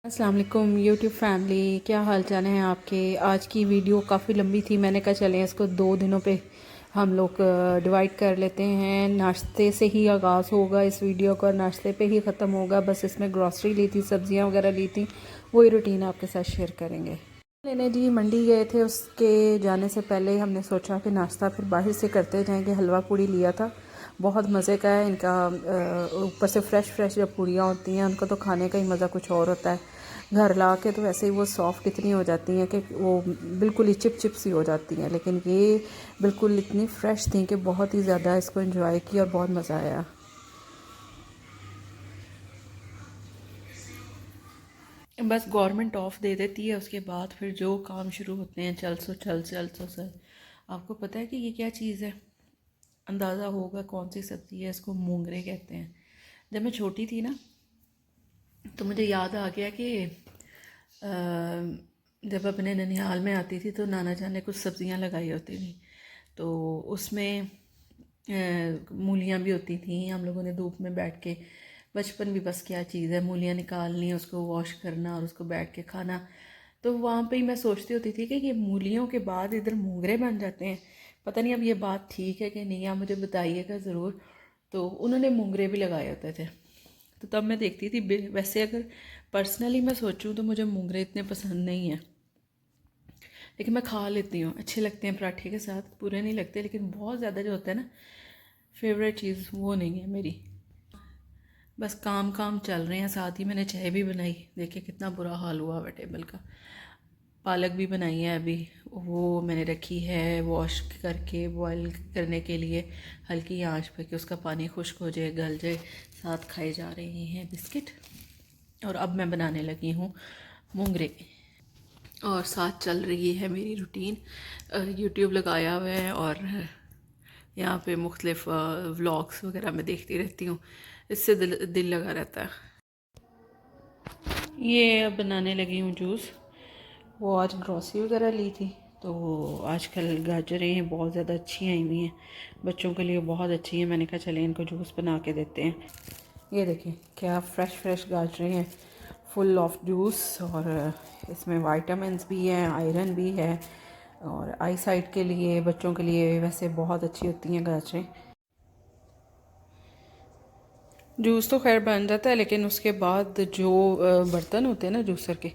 अस्सलाम वालेकुम YouTube family, क्या हाल चाल हैं आपके। आज की वीडियो काफ़ी लंबी थी, मैंने कहा चलें इसको 2 दिनों पे हम लोग डिवाइड कर लेते हैं। नाश्ते से ही आगाज़ होगा इस वीडियो का, नाश्ते पे ही ख़त्म होगा। बस इसमें ग्रॉसरी ली थी, सब्ज़ियाँ वगैरह ली थी, वही रूटीन आपके साथ शेयर करेंगे। लेने जी मंडी गए थे, उसके जाने से पहले हमने सोचा कि नाश्ता फिर बाहर से करते जाएंगे। हलवा पूड़ी लिया था, बहुत मज़े का है इनका। ऊपर से फ़्रेश फ़्रेश जब पूड़ियाँ होती हैं उनको तो खाने का ही मज़ा कुछ और होता है। घर ला के तो वैसे ही वो सॉफ़्ट इतनी हो जाती हैं कि वो बिल्कुल ही चिप चिप सी हो जाती हैं, लेकिन ये बिल्कुल इतनी फ़्रेश थी कि बहुत ही ज़्यादा इसको एंजॉय किया और बहुत मज़ा आया। बस गवर्नमेंट ऑफ दे देती है, उसके बाद फिर जो काम शुरू होते हैं, चल सो चल चल सो चल। आपको पता है कि ये क्या चीज़ है? अंदाज़ा होगा कौन सी सब्ज़ी है। इसको मोंगरे कहते हैं। जब मैं छोटी थी ना, तो मुझे याद आ गया कि जब अपने ननिहाल में आती थी तो नाना जान ने कुछ सब्ज़ियाँ लगाई होती थी, तो उसमें मूलियाँ भी होती थी। हम लोगों ने धूप में बैठ के, बचपन भी बस क्या चीज़ है, मूलियाँ निकालनी, उसको वॉश करना और उसको बैठ के खाना। तो वहाँ पे ही मैं सोचती होती थी कि ये मूलियों के बाद इधर मोंगरे बन जाते हैं। पता नहीं अब ये बात ठीक है कि नहीं, आप मुझे बताइएगा ज़रूर। तो उन्होंने मोंगरे भी लगाए होते थे, तो तब मैं देखती थी। वैसे अगर पर्सनली मैं सोचूं तो मुझे मोंगरे इतने पसंद नहीं हैं, लेकिन मैं खा लेती हूँ, अच्छे लगते हैं पराठे के साथ, बुरे नहीं लगते। लेकिन बहुत ज़्यादा जो होता है ना, फेवरेट चीज़ वो नहीं है मेरी। बस काम काम चल रहे हैं, साथ ही मैंने चाय भी बनाई। देखिए कितना बुरा हाल हुआ हुआ टेबल का। पालक भी बनाई है अभी, वो मैंने रखी है वॉश करके बॉईल करने के लिए हल्की आंच पे, कि उसका पानी खुश्क हो जाए, गल जाए। साथ खाए जा रहे हैं बिस्किट। और अब मैं बनाने लगी हूँ मोंगरे, और साथ चल रही है मेरी रूटीन। यूट्यूब लगाया हुआ है और यहाँ पे मुख्तलिफ व्लॉग्स वगैरह मैं देखती रहती हूँ, इससे दिल लगा रहता है। ये अब बनाने लगी हूँ जूस। वो आज ग्रॉसरी वगैरह ली थी, तो आजकल गाजरें बहुत ज़्यादा अच्छी आई हुई हैं, बच्चों के लिए बहुत अच्छी हैं। मैंने कहा चले इनको जूस बना के देते हैं। ये देखें क्या फ़्रेश फ़्रेश गाजरें हैं, फुल ऑफ जूस। और इसमें विटामिन्स भी हैं, आयरन भी है, और आई साइट के लिए, बच्चों के लिए वैसे बहुत अच्छी होती हैं गाजरें। जूस तो खैर बन जाता है, लेकिन उसके बाद जो बर्तन होते हैं ना जूसर के,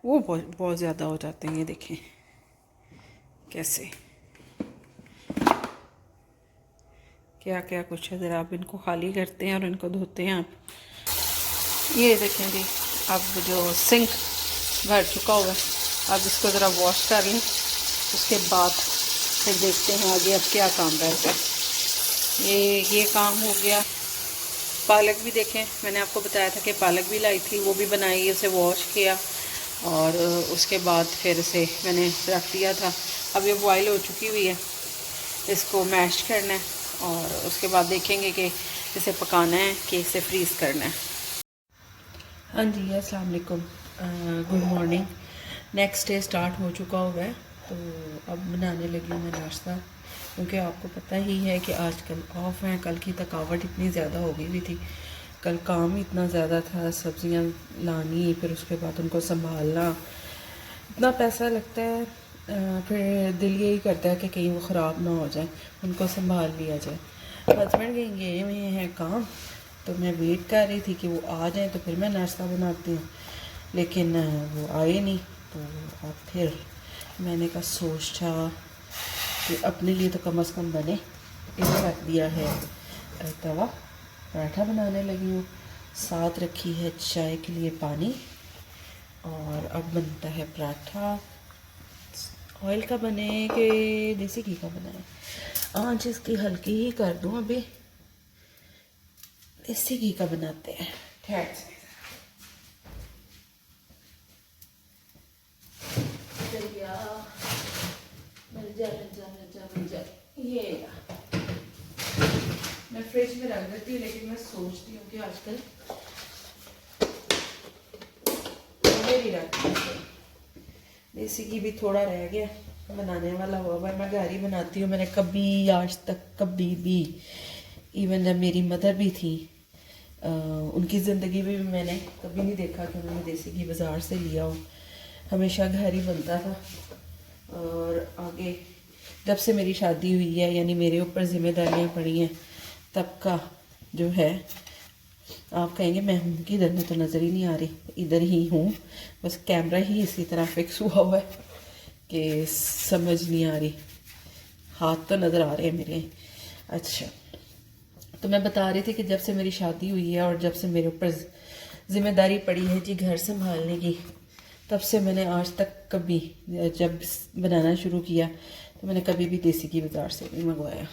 वो बहुत बहुत ज़्यादा हो जाते हैं। ये देखें कैसे, क्या क्या कुछ है। ज़रा आप इनको खाली करते हैं और इनको धोते हैं आप। ये देखें जी, अब जो सिंक भर चुका हुआ है, अब इसको ज़रा वॉश कर लें, उसके बाद फिर देखते हैं आगे अब क्या काम रहता है। ये काम हो गया। पालक भी देखें, मैंने आपको बताया था कि पालक भी लाई थी, वो भी बनाई, उसे वॉश किया और उसके बाद फिर इसे मैंने रख दिया था। अब ये बॉयल हो चुकी हुई है, इसको मैश करना है और उसके बाद देखेंगे कि इसे पकाना है कि इसे फ्रीज़ करना है। हाँ जी, अस्सलाम वालेकुम, good morning. Next day start हो चुका हुआ है, तो अब बनाने लगी हूँ मैं नाश्ता, क्योंकि आपको पता ही है कि आजकल ऑफ है। कल की थकावट इतनी ज़्यादा हो गई हुई थी, कल काम इतना ज़्यादा था, सब्जियाँ लानी, फिर उसके बाद उनको संभालना, इतना पैसा लगता है। फिर दिल यही करता है कि कहीं वो ख़राब ना हो जाए, उनको संभाल लिया जाए। हस्बैंड के गए हुए हैं काम, तो मैं वेट कर रही थी कि वो आ जाए तो फिर मैं नाश्ता बनाती हूँ, लेकिन वो आए नहीं। तो अब फिर मैंने कहा सोचा कि अपने लिए तो कम से कम बने। इधर रख दिया है तवा, पराठा बनाने लगी हूँ, साथ रखी है चाय के लिए पानी, और अब बनता है पराठा। ऑयल का बने कि देसी घी का बनाए, आँच इसकी हल्की ही कर दूँ अभी। देसी घी का बनाते हैं, ठहर से। ये मैं फ्रिज में रख देती हूँ, लेकिन मैं सोचती हूँ कि आजकल मेरी रखती हूँ। देसी घी भी थोड़ा रह गया, बनाने वाला हुआ भाई। मैं घर ही बनाती हूँ, मैंने कभी आज तक कभी भी, इवन जब मेरी मदर भी थी, उनकी ज़िंदगी में भी मैंने कभी नहीं देखा कि उन्होंने देसी घी बाज़ार से लिया हो, हमेशा घर ही बनता था। और आगे जब से मेरी शादी हुई है, यानी मेरे ऊपर जिम्मेदारियां पड़ी हैं, तब का जो है, आप कहेंगे मैं हूँ कि इधर में तो नज़र ही नहीं आ रही, इधर ही हूँ, बस कैमरा ही इसी तरह फिक्स हुआ हुआ है कि समझ नहीं आ रही, हाथ तो नज़र आ रहे हैं मेरे। अच्छा, तो मैं बता रही थी कि जब से मेरी शादी हुई है और जब से मेरे ऊपर ज़िम्मेदारी पड़ी है जी घर संभालने की, तब से मैंने आज तक कभी, जब बनाना शुरू किया तो मैंने कभी भी देसी घी बाज़ार से नहीं मंगवाया,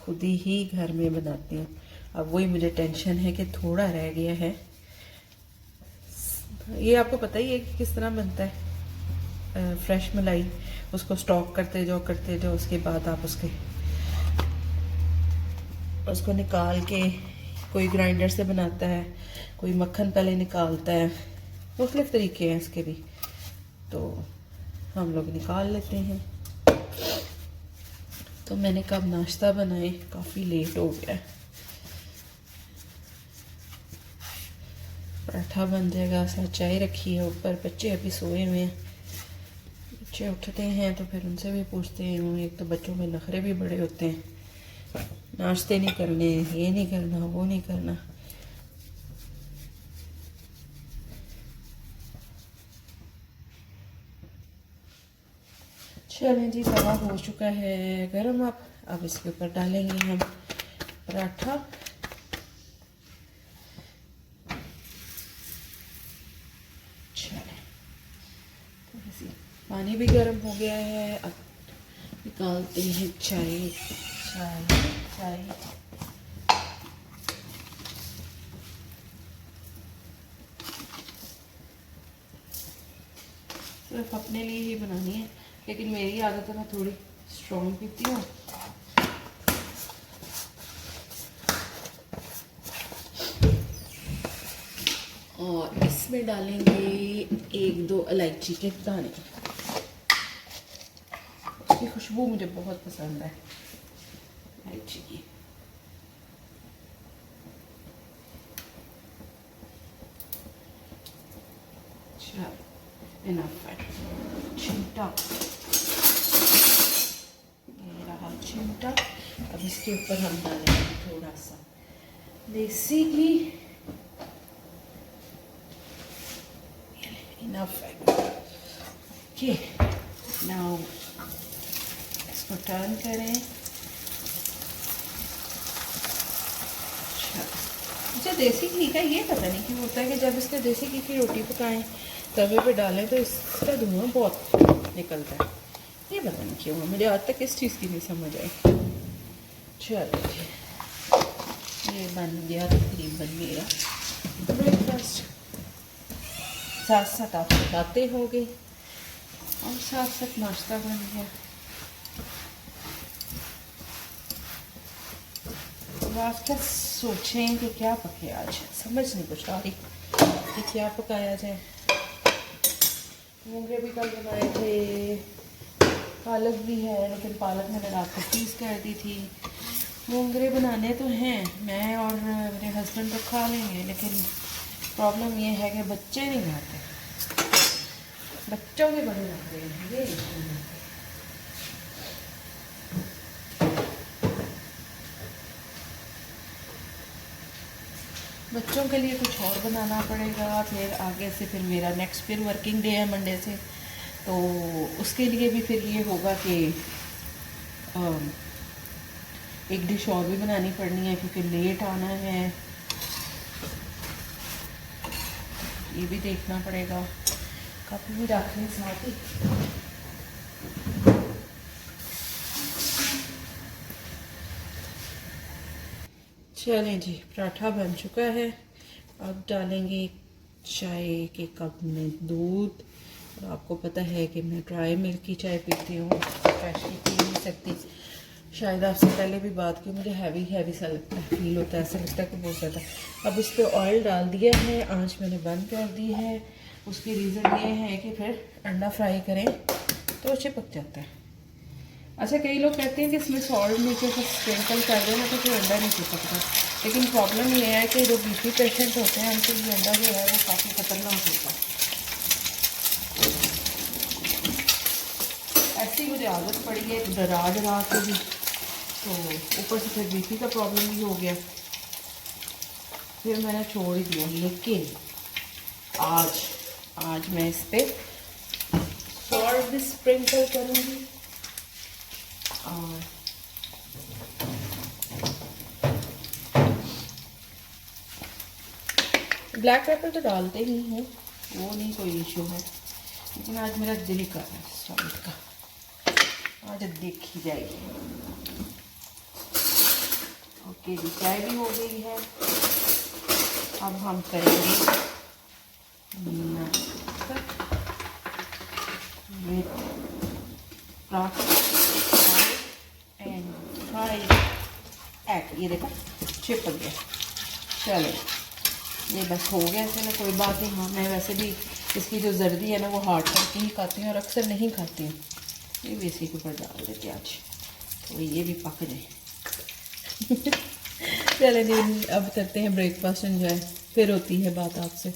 खुद ही घर में बनाती हूँ। अब वही मुझे टेंशन है कि थोड़ा रह गया है। ये आपको पता ही है कि किस तरह बनता है फ्रेश मलाई, उसको स्टॉक करते जाओ, उसके बाद आप उसको निकाल के, कोई ग्राइंडर से बनाता है, कोई मक्खन पहले निकालता है, मुख्तलिफ तरीके हैं इसके भी, तो हम लोग निकाल लेते हैं। तो मैंने कब नाश्ता बनाए, काफ़ी लेट हो गया, पराठा बन जाएगा, साथ चाय रखी है ऊपर, बच्चे अभी सोए हुए हैं, बच्चे उठते हैं तो फिर उनसे भी पूछते हैं, एक तो बच्चों में नखरे भी बड़े होते हैं, नाश्ते नहीं करने, ये नहीं करना, वो नहीं करना। चलें जी, तवा हो चुका है गरम, अब इसके ऊपर डालेंगे हम पराठा। चलें, थोड़ी सी पानी भी गर्म हो गया है, अब निकालते हैं चाय। सिर्फ अपने लिए ही बनानी है, लेकिन मेरी आदत है मैं थोड़ी स्ट्रॉन्ग पीती हूँ। और इसमें डालेंगे 1-2 इलायची के दाने, उसकी खुशबू मुझे बहुत पसंद है इलायची की। इनफ है, चिमटा, ये रहा चिमटा। अब इसके ऊपर हम डालेंगे थोड़ा सा देसी घी, इनफ है। ओके, नाउ इसको टर्न करें। अच्छा, देसी घी का ये पता नहीं क्यों होता है कि जब इसके देसी घी की रोटी पकाएं, तवे पे डालें तो इसका धुआं बहुत निकलता है, ये पता नहीं क्यों, मुझे आज तक इस चीज़ की नहीं समझ आई। चलो जी, ये बन गया तकरीबन मेरा ब्रेकफास्ट, साथ साथ आप बताते होगे और साथ साथ नाश्ता बन गया। अब आप क्या सोचें कि क्या पके आज, समझ नहीं कुछ आ रही कि क्या पकाया जाए। मूंगे भी कल बनाए थे, पालक भी है, लेकिन पालक मैंने रात को फ्रीज कर दी थी। मूंगरे बनाने तो हैं, मैं और मेरे हस्बैंड तो खा लेंगे, लेकिन प्रॉब्लम ये है कि बच्चे नहीं खाते, बच्चों के बड़े लग रहे हैं ये। बच्चों के लिए कुछ और बनाना पड़ेगा, फिर आगे से फिर मेरा नेक्स्ट फिर वर्किंग डे है मंडे से, तो उसके लिए भी फिर ये होगा कि एक डिश और भी बनानी पड़नी है, क्योंकि लेट आना है, ये भी देखना पड़ेगा। कप भी रख लें साथ ही। चलें जी, पराठा बन चुका है, अब डालेंगे चाय के कप में दूध। और आपको पता है कि मैं ड्राई मिल्क की चाय पीती हूँ, फ्रेश की पी नहीं सकती। शायद आपसे पहले भी बात की, मुझे हैवी सा लगता है, फील होता है, ऐसा लगता है कि बहुत ज़्यादा। अब इस पर ऑयल डाल दिया है, आंच मैंने बंद कर दी है। उसकी रीज़न ये है कि फिर अंडा फ्राई करें तो चिपक जाता है। अच्छा, कई लोग कहते हैं कि इसमें सॉल्ट नीचे से स्प्रिंकल कर देना तो फिर अंडा नहीं चिपकता। लेकिन प्रॉब्लम ये है कि जो बीपी पेशेंट होते हैं उनके लिए अंडा जो है वो काफ़ी ख़तरनाक होता है। ऐसी मुझे आदत पड़ी है डरा के भी, तो ऊपर से फिर बीपी का प्रॉब्लम भी हो गया, फिर मैंने छोड़ ही दिया। लेकिन आज मैं इस पे सॉल्ट भी स्प्रिंकल करूँगी और ब्लैक पेपर तो डालते ही हूँ, वो नहीं कोई इशू है, लेकिन आज मेरा दिल कर रहा है सॉल्ट का, आज देखी जाएगी। ओके जी, चाय भी हो गई है। अब हम करेंगे एंड फ्राइड एग। ये देखो चिपक गया। चलो ये बस हो गया, चलो कोई बात नहीं। हाँ, मैं वैसे भी इसकी जो जर्दी है ना वो हार्ड करके ही खाती हूँ और अक्सर नहीं खाती हूँ। ये भी इसी के ऊपर डाल देते आज, तो ये भी पक जाए। चले जी, अब करते हैं ब्रेकफास्ट एंजॉय, फिर होती है बात आपसे।